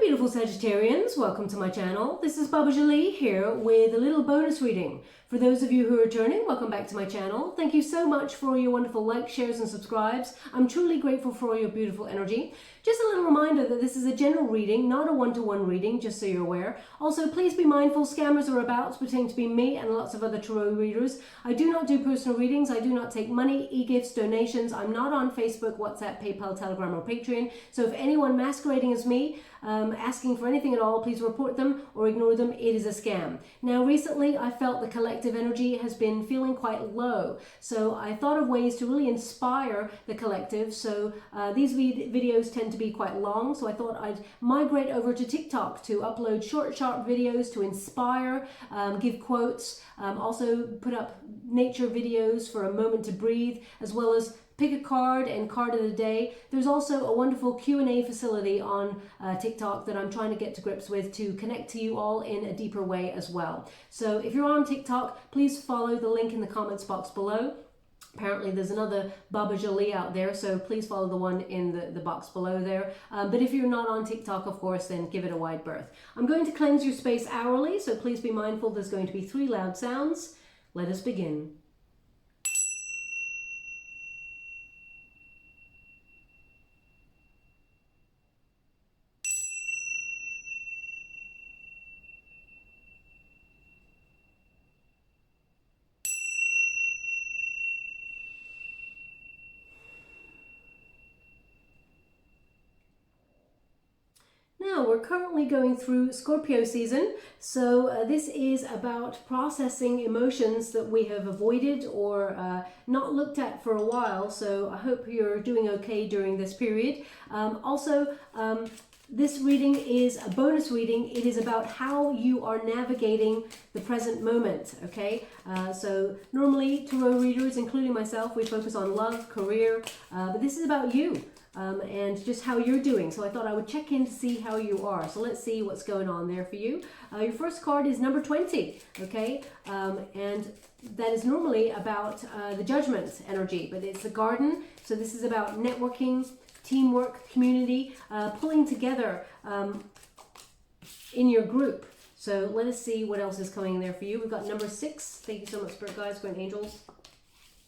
beautiful Sagittarians, welcome to my channel. This is Baba Jolie here with a little bonus reading. For those of you who are returning, welcome back to my channel. Thank you so much for your wonderful likes, shares and subscribes. I'm truly grateful for all your beautiful energy. Just a little reminder that this is a general reading, not a one-to-one reading, just so you're aware. Also, please be mindful, scammers are about pretending to be me and lots of other tarot readers. I do not do personal readings. I do not take money, e-gifts, donations. I'm not on Facebook, WhatsApp, PayPal, Telegram or Patreon. So if anyone masquerading as me, asking for anything at all, please report them or ignore them. It is a scam. Now, recently I felt the collective energy has been feeling quite low. So I thought of ways to really inspire the collective. So these videos tend to be quite long. So I thought I'd migrate over to TikTok to upload short, sharp videos to inspire, give quotes, also put up nature videos for a moment to breathe, as well as pick a card and card of the day. There's also a wonderful Q&A facility on TikTok that I'm trying to get to grips with to connect to you all in a deeper way as well. So if you're on TikTok, please follow the link in the comments box below. Apparently there's another Baba Jolie out there, so please follow the one in the box below there. But if you're not on TikTok, of course, then give it a wide berth. I'm going to cleanse your space hourly, so please be mindful there's going to be 3 loud sounds. Let us begin. Now, we're currently going through Scorpio season, so this is about processing emotions that we have avoided or not looked at for a while, so I hope you're doing okay during this period. This reading is a bonus reading. It is about how you are navigating the present moment, okay? So normally tarot readers, including myself, we focus on love, career, but this is about you. And just how you're doing. So I thought I would check in to see how you are. So let's see what's going on there for you. Your first card is number 20, okay? And that is normally about the judgment energy, but it's the garden. So this is about networking, teamwork, community, pulling together in your group. So let us see what else is coming in there for you. We've got number 6. Thank you so much, Spirit Guides, Grand Angels.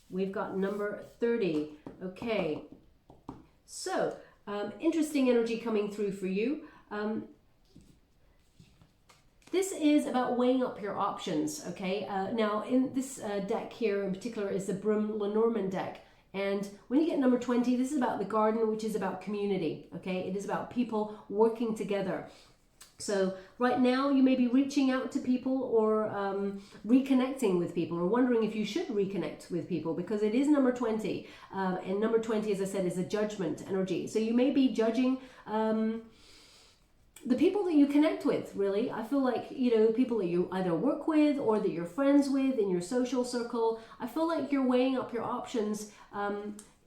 We've got number 30. Okay. So, interesting energy coming through for you. This is about weighing up your options, okay? Now, in this deck here in particular is the BRUME LENORMAND deck. And when you get number 20, this is about the garden, which is about community, okay? It is about people working together. So right now you may be reaching out to people or reconnecting with people, or wondering if you should reconnect with people, because it is number 20. And number 20, as I said, is a judgment energy. So you may be judging the people that you connect with, really. I feel like, you know, people that you either work with or that you're friends with in your social circle. I feel like you're weighing up your options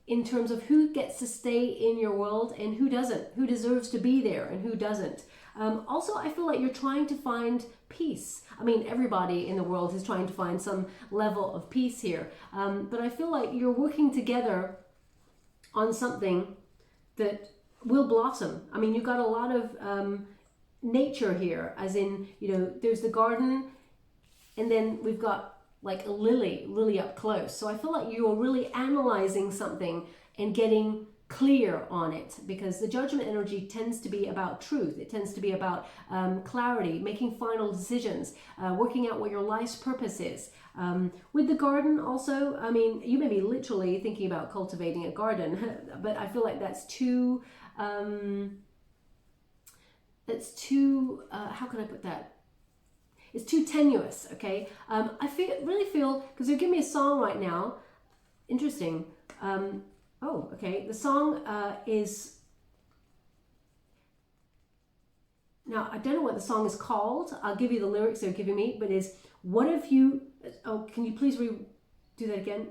in terms of who gets to stay in your world and who doesn't, who deserves to be there and who doesn't. Also, I feel like you're trying to find peace. I mean, everybody in the world is trying to find some level of peace here. But I feel like you're working together on something that will blossom. I mean, you've got a lot of nature here, as in, you know, there's the garden, and then we've got like a lily really up close. So I feel like you're really analyzing something and getting clear on it, because the judgment energy tends to be about truth. It tends to be about clarity, making final decisions, working out what your life's purpose is. With the garden also, I mean, you may be literally thinking about cultivating a garden, but I feel like that's too, how can I put that? It's too tenuous, okay? I really feel, because they're giving me a song right now. Interesting. Oh, okay. The song is, now I don't know what the song is called. I'll give you the lyrics they're giving me, but is, what if you, oh, can you please do that again?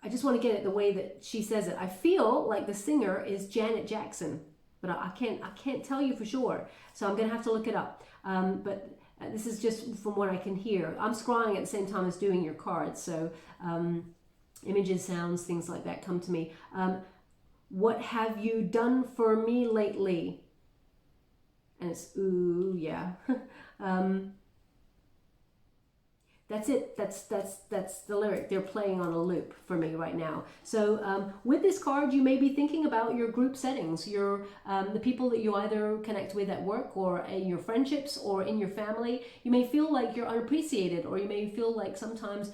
I just want to get it the way that she says it. I feel like the singer is Janet Jackson, but I can't tell you for sure. So I'm going to have to look it up. But this is just from what I can hear. I'm scrying at the same time as doing your cards. So images, sounds, things like that come to me. what have you done for me lately? And it's, ooh, yeah. That's it. That's the lyric. They're playing on a loop for me right now. So with this card, you may be thinking about your group settings, your the people that you either connect with at work or in your friendships or in your family. You may feel like you're unappreciated, or you may feel like sometimes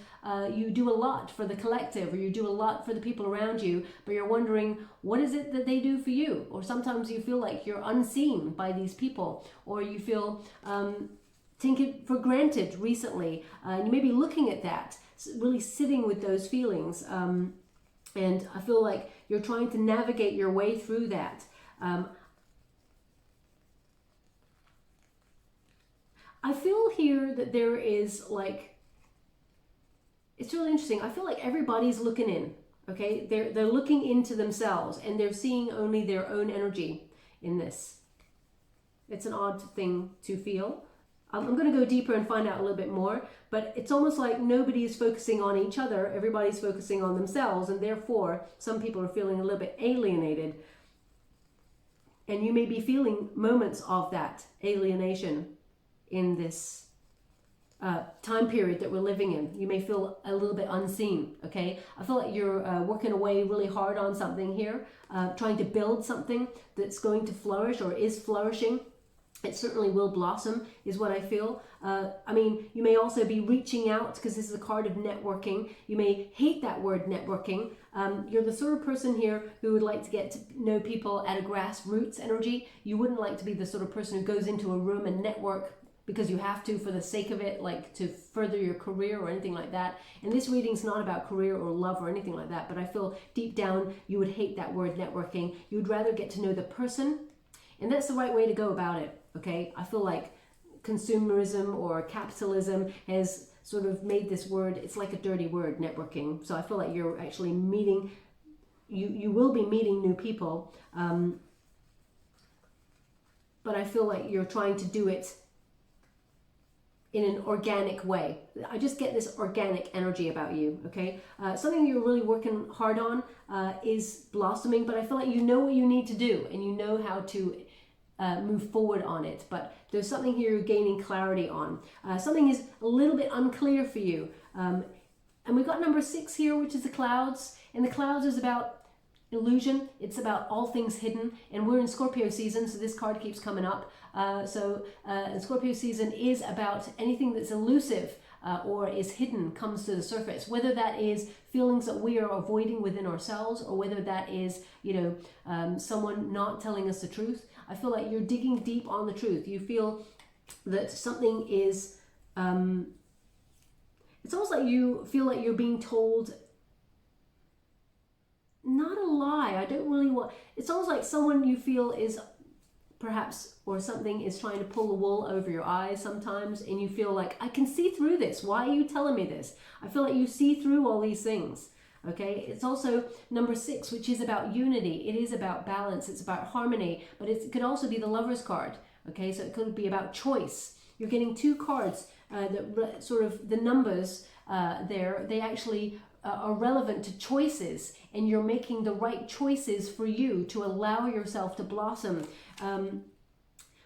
you do a lot for the collective, or you do a lot for the people around you, but you're wondering, what is it that they do for you? Or sometimes you feel like you're unseen by these people, or you feel take it for granted recently. You may be looking at that, really sitting with those feelings. And I feel like you're trying to navigate your way through that. I feel here that there is like, it's really interesting. I feel like everybody's looking in, okay? They're looking into themselves and they're seeing only their own energy in this. It's an odd thing to feel. I'm going to go deeper and find out a little bit more, but it's almost like nobody is focusing on each other. Everybody's focusing on themselves, and therefore some people are feeling a little bit alienated. And you may be feeling moments of that alienation in this time period that we're living in. You may feel a little bit unseen, okay? I feel like you're working away really hard on something here, trying to build something that's going to flourish or is flourishing. It certainly will blossom, is what I feel. I mean, you may also be reaching out, because this is a card of networking. You may hate that word networking. You're the sort of person here who would like to get to know people at a grassroots energy. You wouldn't like to be the sort of person who goes into a room and network because you have to for the sake of it, like to further your career or anything like that. And this reading's not about career or love or anything like that, but I feel deep down you would hate that word networking. You would rather get to know the person, and that's the right way to go about it. Okay, I feel like consumerism or capitalism has sort of made this word, it's like a dirty word, networking. So I feel like you're actually meeting, you will be meeting new people, but I feel like you're trying to do it in an organic way. I just get this organic energy about you, okay? Something you're really working hard on is blossoming, but I feel like you know what you need to do and you know how to move forward on it, but there's something here you're gaining clarity on. Something is a little bit unclear for you. And we've got number 6 here, which is the clouds. And the clouds is about illusion. It's about all things hidden. And we're in Scorpio season, so this card keeps coming up. And Scorpio season is about anything that's elusive or is hidden comes to the surface, whether that is feelings that we are avoiding within ourselves, or whether that is, someone not telling us the truth. I feel like you're digging deep on the truth. You feel that something is, it's almost like you feel like you're being told, not a lie, I don't really want, it's almost like someone you feel is perhaps, or something is trying to pull the wool over your eyes sometimes, and you feel like, I can see through this. Why are you telling me this? I feel like you see through all these things. Okay, it's also number 6, which is about unity. It is about balance. It's about harmony, but it could also be the Lover's card. Okay, so it could be about choice. You're getting 2 cards that sort of the numbers there, they actually are relevant to choices, and you're making the right choices for you to allow yourself to blossom.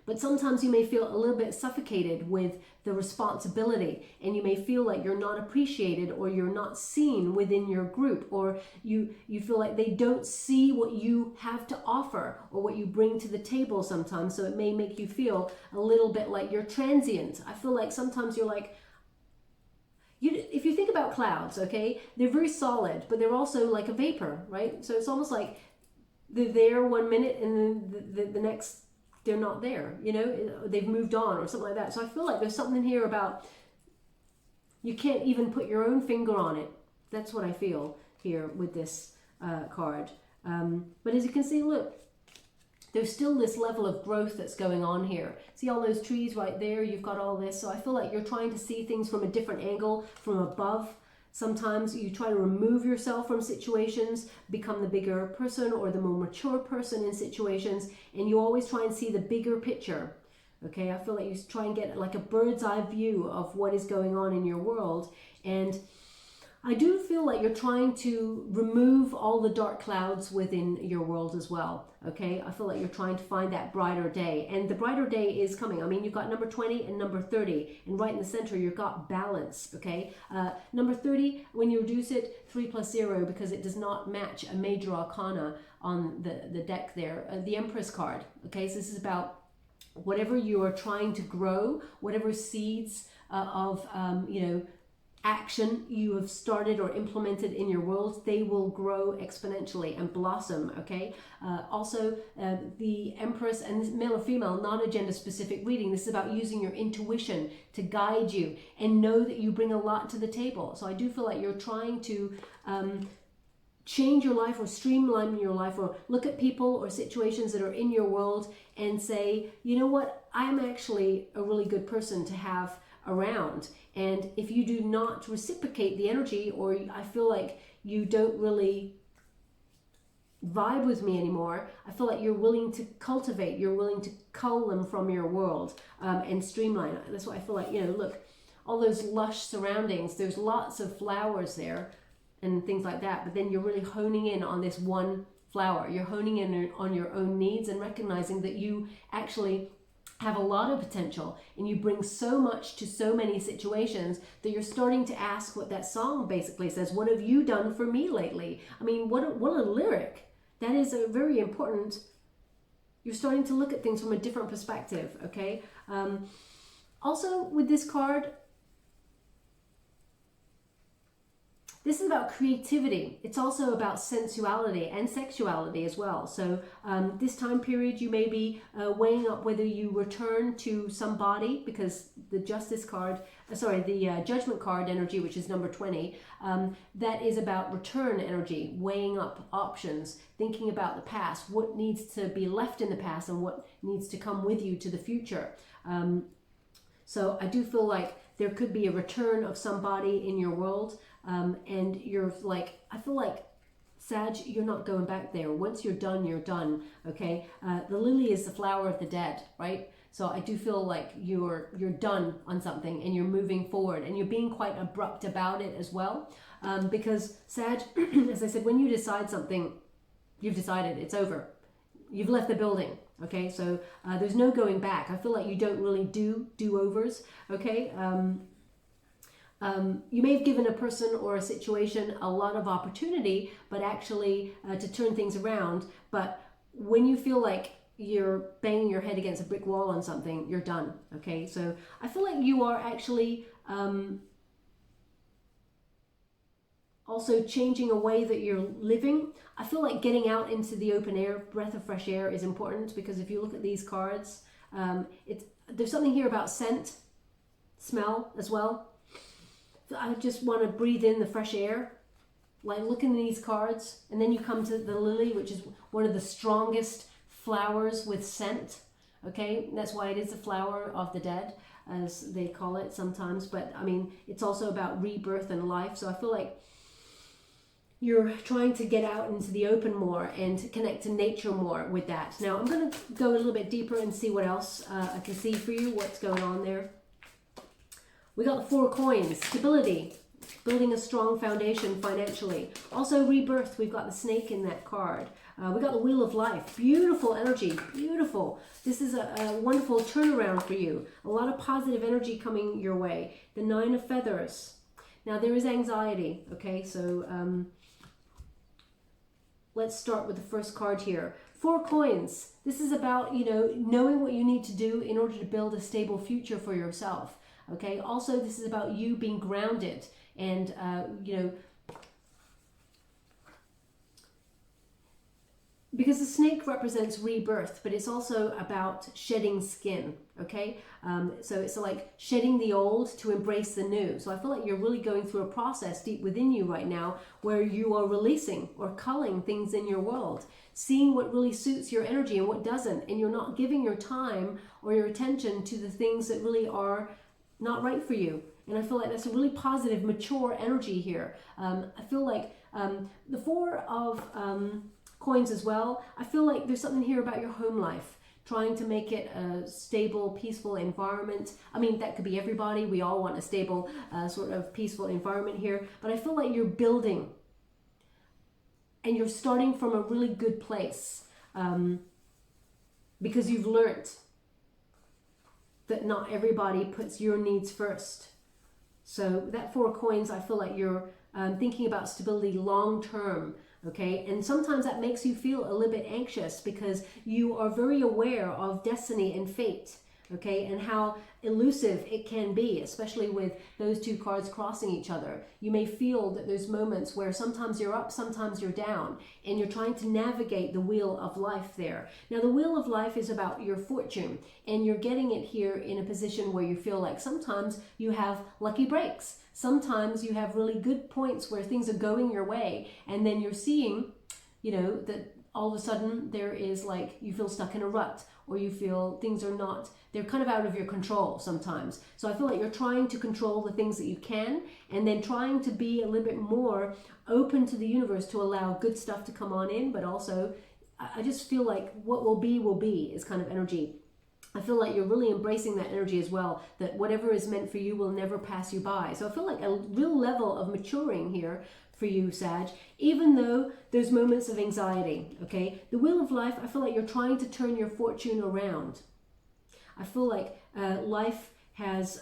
But sometimes you may feel a little bit suffocated with the responsibility, and you may feel like you're not appreciated, or you're not seen within your group, or you feel like they don't see what you have to offer or what you bring to the table sometimes. So it may make you feel a little bit like you're transient. I feel like sometimes you're like, if you think about clouds, okay, they're very solid, but they're also like a vapor, right? So it's almost like they're there one minute and then the next they're not there, they've moved on or something like that. So I feel like there's something here about you can't even put your own finger on it. That's what I feel here with this card. But as you can see, look, there's still this level of growth that's going on here. See all those trees right there? You've got all this. So I feel like you're trying to see things from a different angle, from above. Sometimes you try to remove yourself from situations, become the bigger person or the more mature person in situations, and you always try and see the bigger picture. Okay, I feel like you try and get like a bird's eye view of what is going on in your world. And I do feel like you're trying to remove all the dark clouds within your world as well, okay? I feel like you're trying to find that brighter day, and the brighter day is coming. I mean, you've got number 20 and number 30, and right in the center, you've got balance, okay? Number 30, when you reduce it, 3 plus 0, because it does not match a major arcana on the deck there, the Empress card, okay? So this is about whatever you are trying to grow, whatever seeds of, you know, action you have started or implemented in your world, they will grow exponentially and blossom, okay? Also, the Empress, and this male or female, not a gender specific reading. This is about using your intuition to guide you and know that you bring a lot to the table. So I do feel like you're trying to change your life or streamline your life, or look at people or situations that are in your world and say, you know what, I'm actually a really good person to have around. And if you do not reciprocate the energy, or I feel like you don't really vibe with me anymore, I feel like you're willing to cultivate, you're willing to cull them from your world and streamline it. That's what I feel like, you know, look, all those lush surroundings, there's lots of flowers there and things like that, but then you're really honing in on this one flower. You're honing in on your own needs and recognizing that you actually have a lot of potential, and you bring so much to so many situations that you're starting to ask what that song basically says. What have you done for me lately? I mean, what a lyric. That is a very important, you're starting to look at things from a different perspective, okay? Also with this card, this is about creativity. It's also about sensuality and sexuality as well. So this time period, you may be weighing up whether you return to somebody, because the Justice card, the Judgment card energy, which is number 20, that is about return energy, weighing up options, thinking about the past, what needs to be left in the past and what needs to come with you to the future. So I do feel like there could be a return of somebody in your world. And you're like, I feel like, Sag, you're not going back there. Once you're done, okay? The lily is the flower of the dead, right? So I do feel like you're done on something and you're moving forward, and you're being quite abrupt about it as well. Because Sag, as I said, when you decide something, you've decided, it's over. You've left the building, okay? So there's no going back. I feel like you don't really do do-overs, okay? You may have given a person or a situation a lot of opportunity, but actually to turn things around. But when you feel like you're banging your head against a brick wall on something, you're done, okay? So I feel like you are actually also changing a way that you're living. I feel like getting out into the open air, breath of fresh air, is important, because if you look at these cards, there's something here about scent, smell as well. I just want to breathe in the fresh air. Like, look in these cards, and then you come to the lily, which is one of the strongest flowers with scent, okay? That's why it is the flower of the dead, as they call it sometimes. But I mean, it's also about rebirth and life. So I feel like you're trying to get out into the open more and connect to nature more with that. Now I'm going to go a little bit deeper and see what else I can see for you, what's going on there. We got the 4 coins, stability, building a strong foundation financially. Also rebirth, we've got the snake in that card. We got the wheel of life, beautiful energy, beautiful. This is a wonderful turnaround for you. A lot of positive energy coming your way. The 9 of feathers. Now there is anxiety, okay, so let's start with the first card here. 4 coins. This is about, you know, knowing what you need to do in order to build a stable future for yourself. Okay, also this is about you being grounded and, you know, because the snake represents rebirth, but it's also about shedding skin, okay? So it's like shedding the old to embrace the new. So I feel like you're really going through a process deep within you right now where you are releasing or culling things in your world, seeing what really suits your energy and what doesn't, and you're not giving your time or your attention to the things that really are not right for you. And I feel like that's a really positive, mature energy here. I feel like the 4 of coins as well, I feel like there's something here about your home life, trying to make it a stable, peaceful environment. I mean, that could be everybody. We all want a stable, sort of peaceful environment here. But I feel like you're building and you're starting from a really good place, because you've learned that not everybody puts your needs first. So that 4 of coins, I feel like you're thinking about stability long term, okay? And sometimes that makes you feel a little bit anxious because you are very aware of destiny and fate, okay? And how elusive it can be, especially with those 2 cards crossing each other. You may feel that there's moments where sometimes you're up, sometimes you're down, and you're trying to navigate the wheel of life there. Now, the wheel of life is about your fortune, and you're getting it here in a position where you feel like sometimes you have lucky breaks. Sometimes you have really good points where things are going your way, and then you're seeing, you know, that all of a sudden there is like, you feel stuck in a rut, or you feel things are not, they're kind of out of your control sometimes. So I feel like you're trying to control the things that you can, and then trying to be a little bit more open to the universe to allow good stuff to come on in, but also I just feel like what will be is kind of energy. I feel like you're really embracing that energy as well, that whatever is meant for you will never pass you by. So I feel like a real level of maturing here for you, Sag, even though there's moments of anxiety, okay? The wheel of life, I feel like you're trying to turn your fortune around. I feel like life has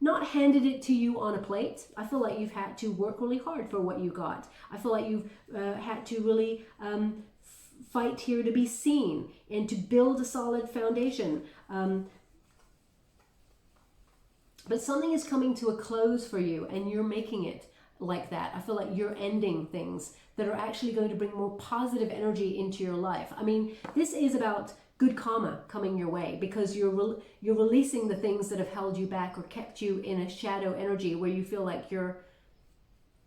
not handed it to you on a plate. I feel like you've had to work really hard for what you got. I feel like you've had to really fight here to be seen and to build a solid foundation. But something is coming to a close for you, and you're making it like that. I feel like you're ending things that are actually going to bring more positive energy into your life. I mean, this is about good karma coming your way, because you're releasing the things that have held you back or kept you in a shadow energy where you feel like you're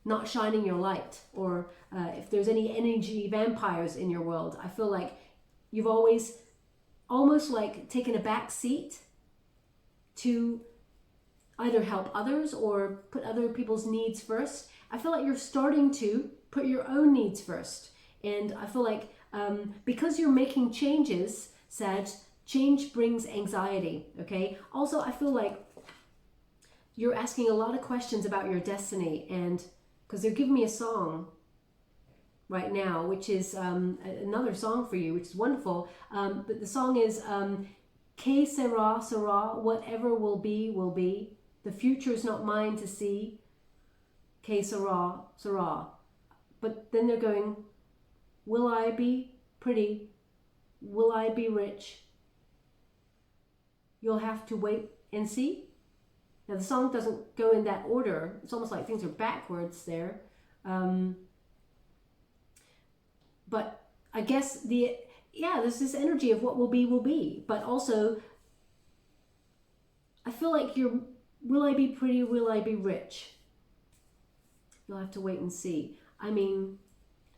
not shining your light, or if there's any energy vampires in your world. I feel like you've always almost like taken a back seat to either help others or put other people's needs first. I feel like you're starting to put your own needs first. And I feel like because you're making changes, Sag, change brings anxiety, okay? Also, I feel like you're asking a lot of questions about your destiny, and because they're giving me a song right now, which is another song for you, which is wonderful. But the song is Que sera, sera, whatever will be, will be. The future is not mine to see. Que sera, sera. But then they're going, will I be pretty? Will I be rich? You'll have to wait and see. Now the song doesn't go in that order. It's almost like things are backwards there. But I guess there's this energy of what will be. But also, I feel like will I be pretty? Will I be rich? You'll have to wait and see. I mean,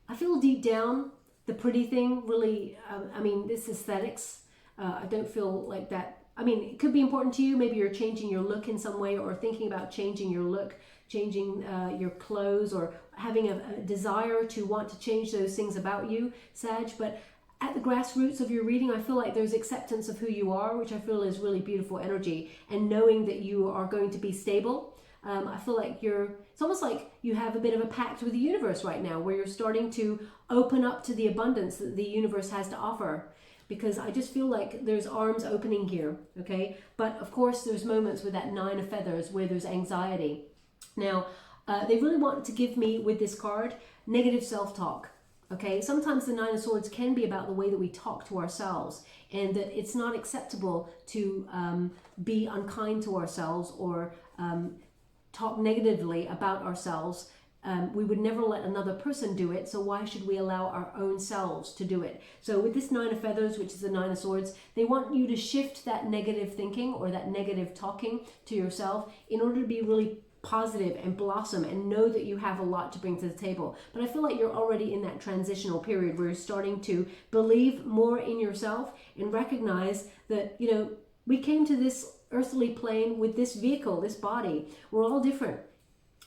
I feel deep down the pretty thing really, I mean, this aesthetics, I don't feel like that. I mean, it could be important to you. Maybe you're changing your look in some way, or thinking about changing your look, changing your clothes, or having a desire to want to change those things about you, Sag. But at the grassroots of your reading, I feel like there's acceptance of who you are, which I feel is really beautiful energy, and knowing that you are going to be stable. I feel like it's almost like you have a bit of a pact with the universe right now, where you're starting to open up to the abundance that the universe has to offer. Because I just feel like there's arms opening here, okay? But of course, there's moments with that 9 of feathers where there's anxiety. Now, they really want to give me, with this card, negative self-talk, okay? Sometimes the 9 of swords can be about the way that we talk to ourselves, and that it's not acceptable to be unkind to ourselves or talk negatively about ourselves. We would never let another person do it, so why should we allow our own selves to do it? So with this 9 of feathers, which is the 9 of swords, they want you to shift that negative thinking or that negative talking to yourself in order to be really positive and blossom and know that you have a lot to bring to the table. But I feel like you're already in that transitional period where you're starting to believe more in yourself and recognize that, you know, we came to this earthly plane with this vehicle, this body. We're all different.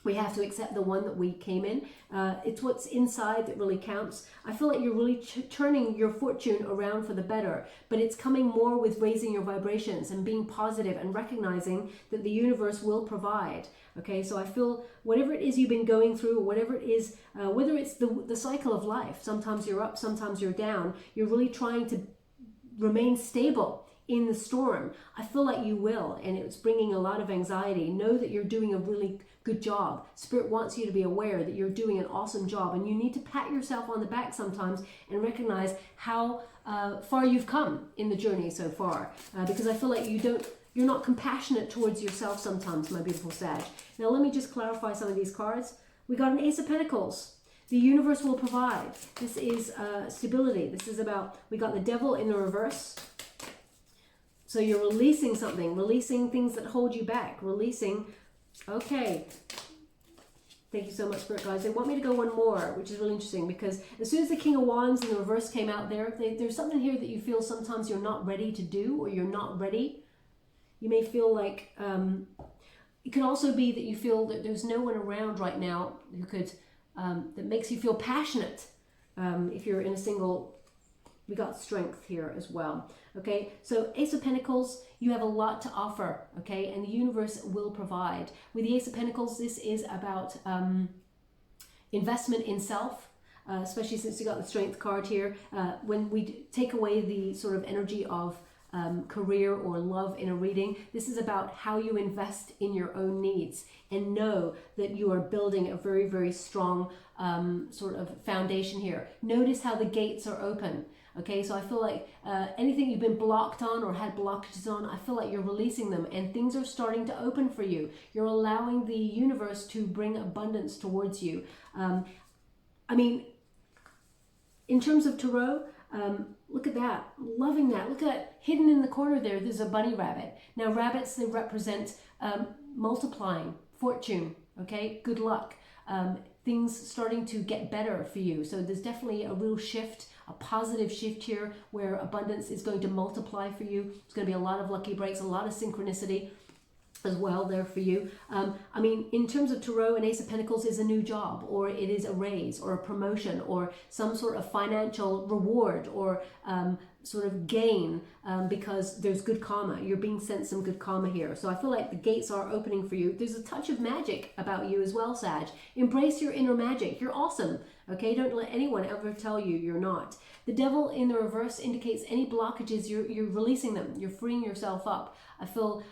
We have to accept the one that we came in. It's what's inside that really counts. I feel like you're really turning your fortune around for the better, but it's coming more with raising your vibrations and being positive and recognizing that the universe will provide. Okay, so I feel whatever it is you've been going through, or whatever it is, whether it's the cycle of life, sometimes you're up, sometimes you're down, you're really trying to remain stable in the storm. I feel like you will, and it's bringing a lot of anxiety. Know that you're doing a really good job. Spirit wants you to be aware that you're doing an awesome job, and you need to pat yourself on the back sometimes and recognize how far you've come in the journey so far, because I feel like you're not compassionate towards yourself sometimes, my beautiful Sag. Now let me just clarify some of these cards. We got an Ace of Pentacles. The universe will provide. This is stability. This is about, we got the Devil in the reverse. So you're releasing something, releasing things that hold you back, releasing. Okay. Thank you so much, Spirit Guides. They want me to go one more, which is really interesting, because as soon as the King of Wands in the reverse came out there's something here that you feel sometimes you're not ready to do, or you're not ready. You may feel like, it could also be that you feel that there's no one around right now who could, that makes you feel passionate. If you're in a single, we got strength here as well. Okay, so Ace of Pentacles, you have a lot to offer, okay, and the universe will provide. With the Ace of Pentacles, this is about investment in self, especially since you got the Strength card here. When we take away the sort of energy of career or love in a reading, this is about how you invest in your own needs, and know that you are building a very, very strong sort of foundation here. Notice how the gates are open. Okay, so I feel like anything you've been blocked on or had blockages on, I feel like you're releasing them, and things are starting to open for you. You're allowing the universe to bring abundance towards you. I mean, in terms of tarot, look at that, loving that. Look at that, hidden in the corner there's a bunny rabbit. Now rabbits, they represent multiplying, fortune, okay, good luck, things starting to get better for you. So there's definitely a real shift, a positive shift here, where abundance is going to multiply for you. There's going to be a lot of lucky breaks, a lot of synchronicity as well there for you. I mean, in terms of tarot, an Ace of Pentacles is a new job, or it is a raise, or a promotion, or some sort of financial reward, or sort of gain, because there's good karma. You're being sent some good karma here. So I feel like the gates are opening for you. There's a touch of magic about you as well, Sag. Embrace your inner magic. You're awesome. Okay, don't let anyone ever tell you you're not. The Devil in the reverse indicates any blockages, you're releasing them. You're freeing yourself up. I feel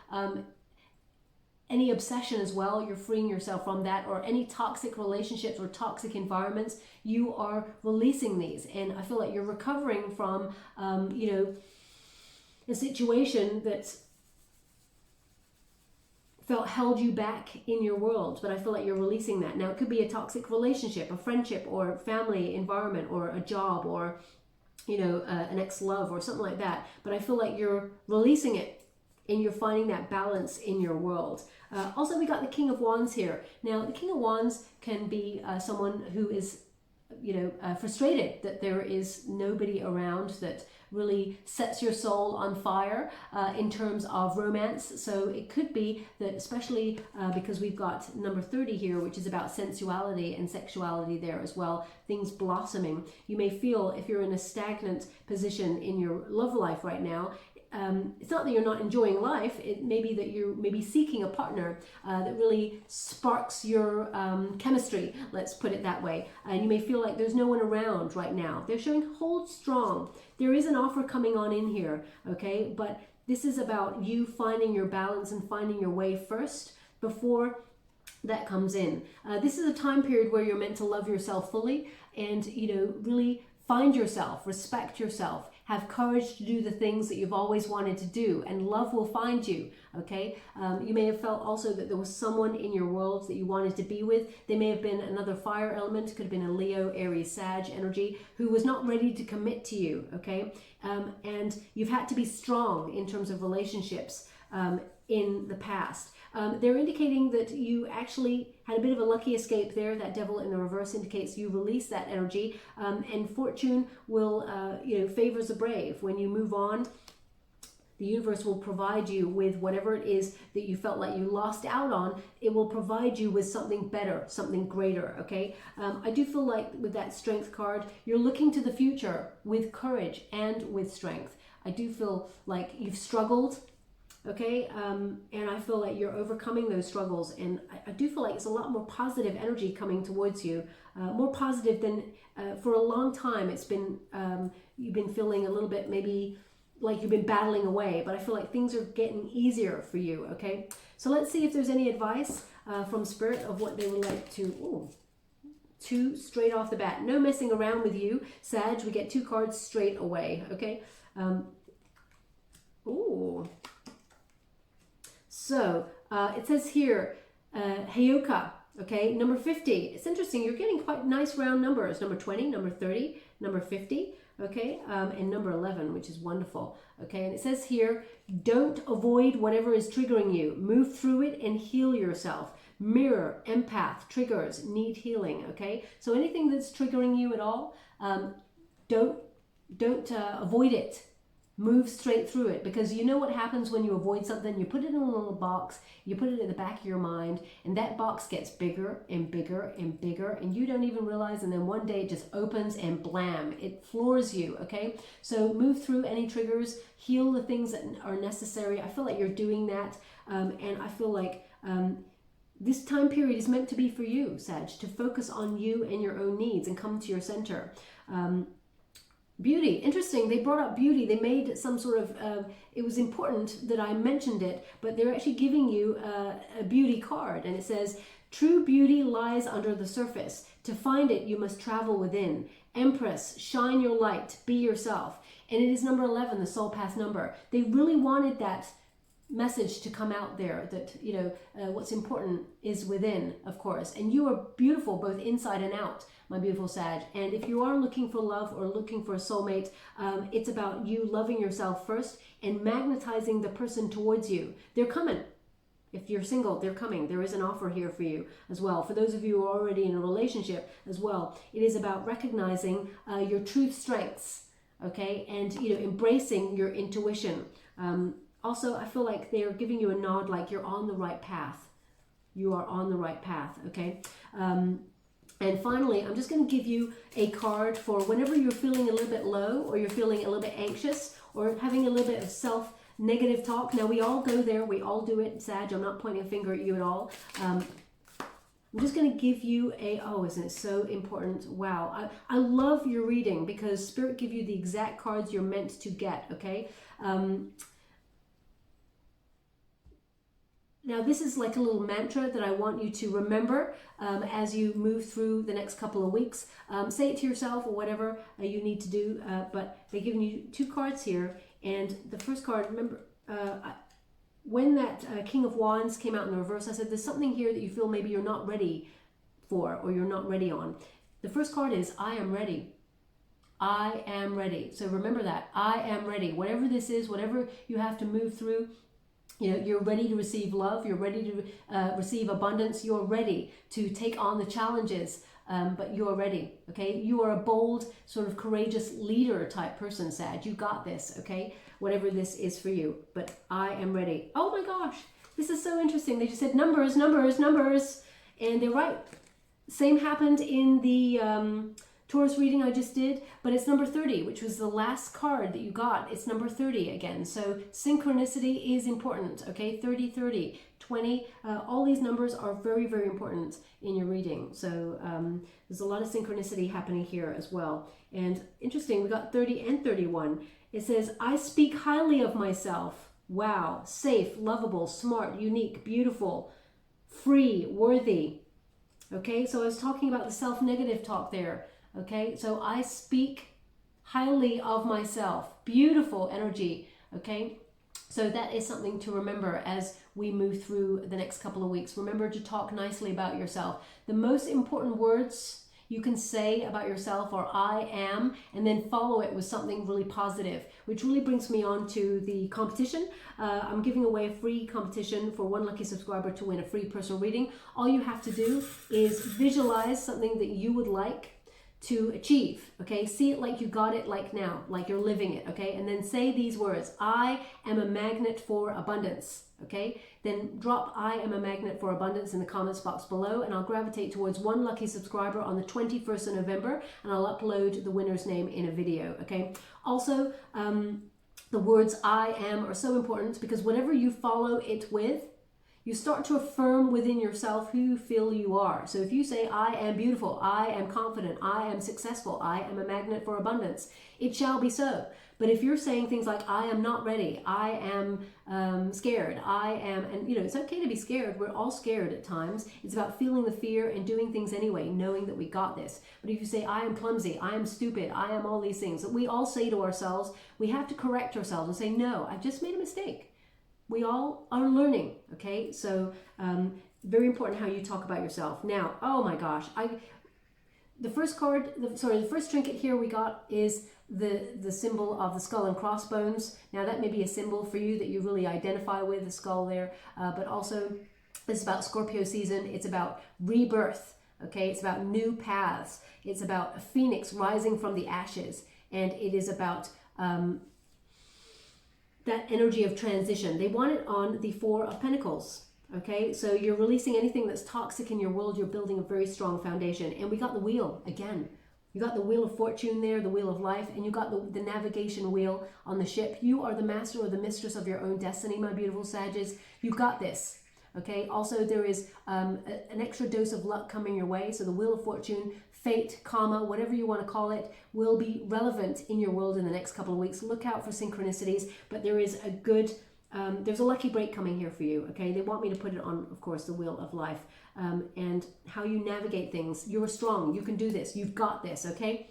any obsession as well, you're freeing yourself from that, or any toxic relationships or toxic environments, you are releasing these. And I feel like you're recovering from, you know, a situation that's held you back in your world, but I feel like you're releasing that. Now, it could be a toxic relationship, a friendship, or family environment, or a job, or, you know, an ex-love, or something like that. But I feel like you're releasing it, and you're finding that balance in your world. Also, we got the King of Wands here. Now, the King of Wands can be someone who is, you know, frustrated that there is nobody around that really sets your soul on fire in terms of romance. So it could be that, especially because we've got number 30 here, which is about sensuality and sexuality there as well, things blossoming. You may feel, if you're in a stagnant position in your love life right now, it's not that you're not enjoying life. It may be that you're maybe seeking a partner that really sparks your chemistry, let's put it that way. And you may feel like there's no one around right now. They're showing hold strong. There is an offer coming on in here, okay? But this is about you finding your balance and finding your way first before that comes in. This is a time period where you're meant to love yourself fully and, you know, really find yourself, respect yourself, have courage to do the things that you've always wanted to do, and love will find you, okay? You may have felt also that there was someone in your world that you wanted to be with. They may have been another fire element, could have been a Leo, Aries, Sag energy, who was not ready to commit to you, okay? And you've had to be strong in terms of relationships in the past. They're indicating that you actually had a bit of a lucky escape there. That Devil in the reverse indicates you release that energy, and fortune will, you know, favors the brave. When you move on, the universe will provide you with whatever it is that you felt like you lost out on. It will provide you with something better, something greater, okay? I do feel like with that strength card, you're looking to the future with courage and with strength. I do feel like you've struggled, okay? And I feel like you're overcoming those struggles. And I do feel like it's a lot more positive energy coming towards you, more positive than for a long time. It's been, you've been feeling a little bit maybe like you've been battling away, but I feel like things are getting easier for you, okay? So let's see if there's any advice from Spirit of what they would like to, ooh, 2 straight off the bat. No messing around with you, Sag. We get 2 cards straight away, okay? Ooh. So it says here, Heyoka, okay, number 50. It's interesting. You're getting quite nice round numbers. Number 20, number 30, number 50, okay, and number 11, which is wonderful, okay? And it says here, don't avoid whatever is triggering you. Move through it and heal yourself. Mirror, empath, triggers, need healing, okay? So anything that's triggering you at all, don't avoid it. Move straight through it, because you know what happens when you avoid something. You put it in a little box, you put it at the back of your mind, and that box gets bigger and bigger and bigger, and you don't even realize, and then one day it just opens and blam, it floors you, okay? So move through any triggers, heal the things that are necessary. I feel like you're doing that, and I feel like this time period is meant to be for you, Sag, to focus on you and your own needs and come to your center. Beauty, interesting. They brought up beauty. They made some sort of, it was important that I mentioned it, but they're actually giving you a beauty card. And it says, true beauty lies under the surface. To find it, you must travel within. Empress, shine your light, be yourself. And it is number 11, the soul path number. They really wanted that message to come out there, that, you know, what's important is within, of course. And you are beautiful both inside and out, my beautiful Sag. And if you are looking for love or looking for a soulmate, it's about you loving yourself first and magnetizing the person towards you. They're coming. If you're single, they're coming. There is an offer here for you as well. For those of you who are already in a relationship as well, it is about recognizing your truth strengths, okay? And, you know, embracing your intuition. Also, I feel like they're giving you a nod, like you're on the right path. You are on the right path, okay? And finally, I'm just going to give you a card for whenever you're feeling a little bit low, or you're feeling a little bit anxious, or having a little bit of self-negative talk. Now, we all go there. We all do it, Sag. I'm not pointing a finger at you at all. I'm just going to give you a, oh, isn't it so important? Wow. I love your reading, because Spirit give you the exact cards you're meant to get, okay? Now, this is like a little mantra that I want you to remember as you move through the next couple of weeks. Say it to yourself or whatever you need to do, but they're giving you 2 cards here. And the first card, remember, when that King of Wands came out in the reverse, I said there's something here that you feel maybe you're not ready for, or you're not ready on. The first card is, I am ready. I am ready. So remember that. I am ready. Whatever this is, whatever you have to move through, you know, you're ready to receive love, you're ready to receive abundance, you're ready to take on the challenges, but you're ready, okay? You are a bold, sort of courageous leader type person, Sag. You got this, okay? Whatever this is for you, but I am ready. Oh my gosh, this is so interesting. They just said numbers, numbers, numbers, and they're right. Same happened in the Taurus reading I just did, but it's number 30, which was the last card that you got. It's number 30 again. So synchronicity is important, okay? 30, 30, 20, all these numbers are very, very important in your reading. So there's a lot of synchronicity happening here as well. And interesting, we got 30 and 31. It says, I speak highly of myself. Wow, safe, lovable, smart, unique, beautiful, free, worthy. Okay, so I was talking about the self-negative talk there. Okay, so I speak highly of myself. Beautiful energy, okay? So that is something to remember as we move through the next couple of weeks. Remember to talk nicely about yourself. The most important words you can say about yourself are I am, and then follow it with something really positive, which really brings me on to the competition. I'm giving away a free competition for 1 lucky subscriber to win a free personal reading. All you have to do is visualize something that you would like to achieve, okay? See it like you got it, like now, like you're living it, okay? And then say these words: I am a magnet for abundance, okay? Then drop I am a magnet for abundance in the comments box below, and I'll gravitate towards one lucky subscriber on the 21st of November, and I'll upload the winner's name in a video, okay? Also, the words I am are so important, because whatever you follow it with, you start to affirm within yourself who you feel you are. So if you say, I am beautiful, I am confident, I am successful, I am a magnet for abundance, it shall be so. But if you're saying things like, I am not ready, I am scared, I am, and you know, it's okay to be scared. We're all scared at times. It's about feeling the fear and doing things anyway, knowing that we got this. But if you say, I am clumsy, I am stupid, I am all these things that we all say to ourselves, we have to correct ourselves and say, no, I've just made a mistake. We all are learning, okay? So very important how you talk about yourself. Now, oh my gosh, the first trinket here we got is the symbol of the skull and crossbones. Now that may be a symbol for you that you really identify with, the skull there, but also it's about Scorpio season. It's about rebirth, okay? It's about new paths. It's about a phoenix rising from the ashes, and it is about that energy of transition. They want it on the Four of Pentacles, okay? So you're releasing anything that's toxic in your world. You're building a very strong foundation. And we got the wheel again. You got the wheel of fortune there, the wheel of life, and you got the navigation wheel on the ship. You are the master or the mistress of your own destiny, my beautiful Sagittarius. You got this, okay? Also, there is an extra dose of luck coming your way. So the wheel of fortune, fate, karma, whatever you want to call it, will be relevant in your world in the next couple of weeks. Look out for synchronicities, but there is a good, there's a lucky break coming here for you, okay? They want me to put it on, of course, the wheel of life, and how you navigate things. You're strong. You can do this. You've got this, okay?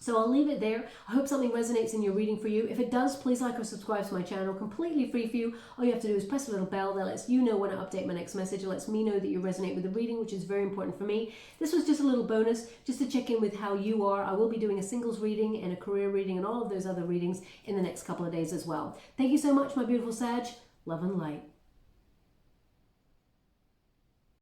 So I'll leave it there. I hope something resonates in your reading for you. If it does, please like or subscribe to my channel. Completely free for you. All you have to do is press a little bell that lets you know when I update my next message. It lets me know that you resonate with the reading, which is very important for me. This was just a little bonus, just to check in with how you are. I will be doing a singles reading and a career reading and all of those other readings in the next couple of days as well. Thank you so much, my beautiful Sag. Love and light.